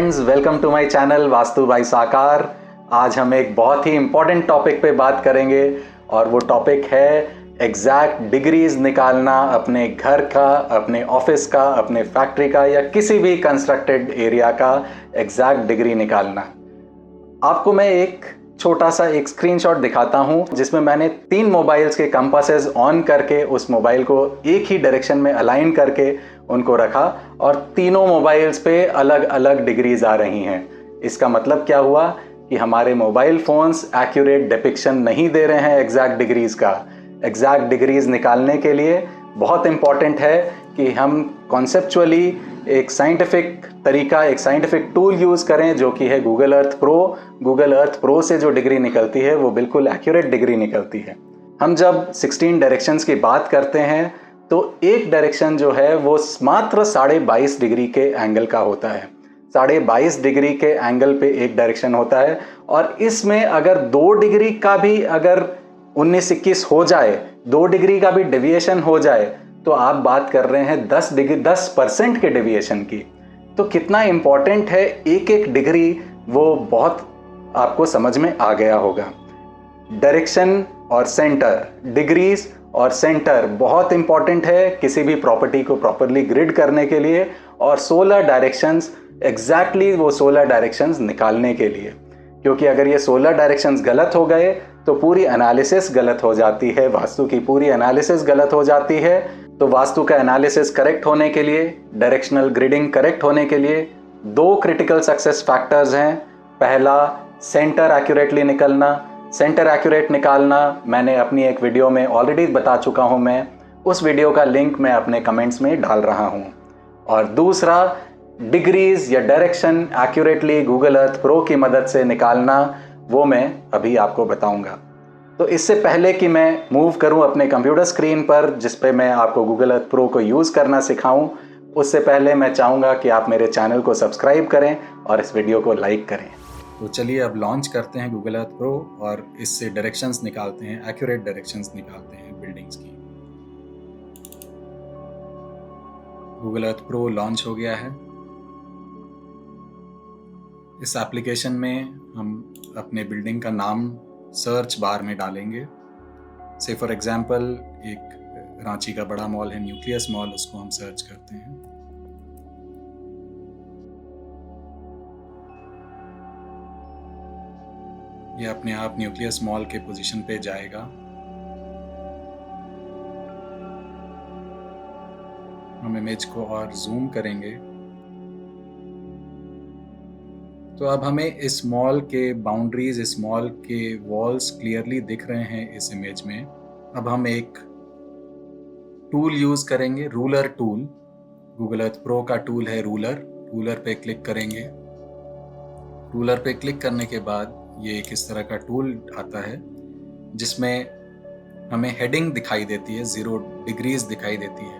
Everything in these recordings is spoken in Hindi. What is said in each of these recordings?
Friends, welcome to my channel Vastu by Sakar. आज हम एक बहुत ही इम्पोर्टेंट टॉपिक पे बात करेंगे और वो टॉपिक है एग्जैक्ट डिग्रीज निकालना अपने घर का, अपने ऑफिस का, अपने फैक्ट्री का या किसी भी कंस्ट्रक्टेड एरिया का एग्जैक्ट डिग्री निकालना। आपको मैं एक छोटा सा एक स्क्रीनशॉट दिखाता हूं जिसमें मैंने 3 मोबाइल्स के कंपासेस ऑन करके उस मोबाइल को एक ही डायरेक्शन में अलाइन करके उनको रखा और तीनों मोबाइल्स पे अलग अलग डिग्रीज आ रही हैं। इसका मतलब क्या हुआ कि हमारे मोबाइल फोन्स एक्यूरेट डिपिक्शन नहीं दे रहे हैं एग्जैक्ट डिग्रीज का। एग्जैक्ट डिग्रीज निकालने के लिए बहुत इंपॉर्टेंट है कि हम कॉन्सेप्चुअली एक साइंटिफिक तरीका, एक साइंटिफिक टूल यूज़ करें जो कि है Google Earth pro. Google Earth pro से जो डिग्री निकलती है वो बिल्कुल एक्यूरेट डिग्री निकलती है। हम जब 16 डायरेक्शंस की बात करते हैं तो एक डायरेक्शन जो है वो मात्र 22.5 डिग्री के एंगल का होता है। 22.5 डिग्री के एंगल पे एक डायरेक्शन होता है और इसमें अगर 2 डिग्री का भी अगर 19-21 हो जाए, 2 डिग्री का भी डेविएशन हो जाए तो आप बात कर रहे हैं 10% के डेविएशन की। तो कितना इंपॉर्टेंट है एक एक डिग्री, वो बहुत आपको समझ में आ गया होगा। डायरेक्शन और सेंटर, डिग्रीज और सेंटर बहुत इंपॉर्टेंट है किसी भी प्रॉपर्टी को प्रॉपरली ग्रिड करने के लिए और 16 डायरेक्शंस, एग्जैक्टली वो 16 डायरेक्शंस निकालने के लिए। क्योंकि अगर ये 16 डायरेक्शंस गलत हो गए तो पूरी एनालिसिस गलत हो जाती है, वास्तु की पूरी एनालिसिस गलत हो जाती है। तो वास्तु का एनालिसिस करेक्ट होने के लिए, डायरेक्शनल ग्रिडिंग करेक्ट होने के लिए 2 क्रिटिकल सक्सेस फैक्टर्स हैं। पहला, सेंटर एक्यूरेटली निकलना। सेंटर एक्यूरेट निकालना मैंने अपनी एक वीडियो में ऑलरेडी बता चुका हूं, मैं उस वीडियो का लिंक मैं अपने कमेंट्स में डाल रहा हूं। और दूसरा, डिग्रीज या direction accurately Google Earth pro की मदद से निकालना, वो मैं अभी आपको बताऊंगा। तो इससे पहले कि मैं मूव करूं अपने कंप्यूटर स्क्रीन पर जिस पे मैं आपको गूगल अर्थ प्रो को यूज़ करना सिखाऊं, उससे पहले मैं चाहूँगा कि आप मेरे चैनल को सब्सक्राइब करें और इस वीडियो को लाइक करें। तो चलिए अब लॉन्च करते हैं गूगल अर्थ प्रो और इससे डायरेक्शंस निकालते हैं, एक्यूरेट डायरेक्शंस निकालते हैं बिल्डिंग्स की। गूगल अर्थ प्रो लॉन्च हो गया है। इस एप्लीकेशन में हम अपने बिल्डिंग का नाम सर्च बार में डालेंगे। से फॉर एग्जांपल एक रांची का बड़ा मॉल है न्यूक्लियस मॉल, उसको हम सर्च करते हैं। ये अपने आप न्यूक्लियस मॉल के पोजीशन पे जाएगा। हम इमेज को और जूम करेंगे तो अब हमें इस मॉल के बाउंड्रीज, इस मॉल के वॉल्स क्लियरली दिख रहे हैं इस इमेज में। अब हम एक टूल यूज करेंगे, ruler tool. Google Earth pro का टूल है रूलर। रूलर पे क्लिक करेंगे। रूलर पे क्लिक करने के बाद ये एक इस तरह का टूल आता है जिसमें हमें हेडिंग दिखाई देती है, 0 डिग्रीज दिखाई देती है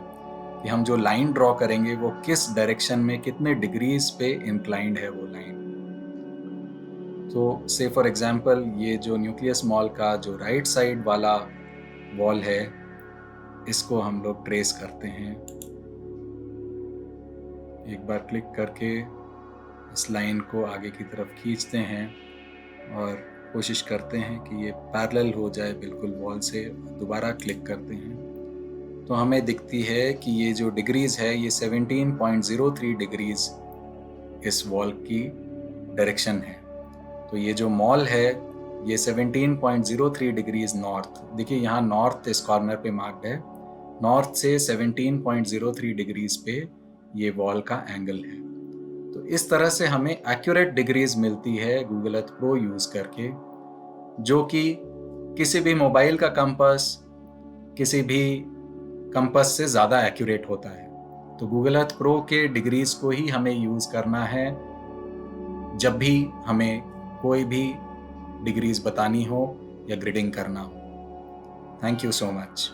कि हम जो लाइन ड्रॉ करेंगे वो किस डायरेक्शन में कितने डिग्रीज पे इंक्लाइंड है वो लाइन। तो से फॉर एग्जांपल ये जो न्यूक्लियस मॉल का जो राइट साइड वाला वॉल है, इसको हम लोग ट्रेस करते हैं। एक बार क्लिक करके इस लाइन को आगे की तरफ खींचते हैं और कोशिश करते हैं कि ये पैरेलल हो जाए बिल्कुल वॉल से। दोबारा क्लिक करते हैं तो हमें दिखती है कि ये जो डिग्रीज है ये 17.03 डिग्रीज इस वॉल की डायरेक्शन है। तो ये जो मॉल है ये 17.03 डिग्रीज नॉर्थ, देखिए यहाँ नॉर्थ इस कॉर्नर पे मार्क्ड है, नॉर्थ से 17.03 डिग्रीज पे ये वॉल का एंगल है। तो इस तरह से हमें एक्यूरेट डिग्रीज मिलती है गूगल अर्थ प्रो यूज करके, जो कि किसी भी मोबाइल का कंपास, किसी भी कंपास से ज़्यादा एक्यूरेट होता है। तो गूगल अर्थ प्रो के डिग्रीज को ही हमें यूज करना है जब भी हमें कोई भी डिग्रीज बतानी हो या ग्रिडिंग करना हो। Thank you so much.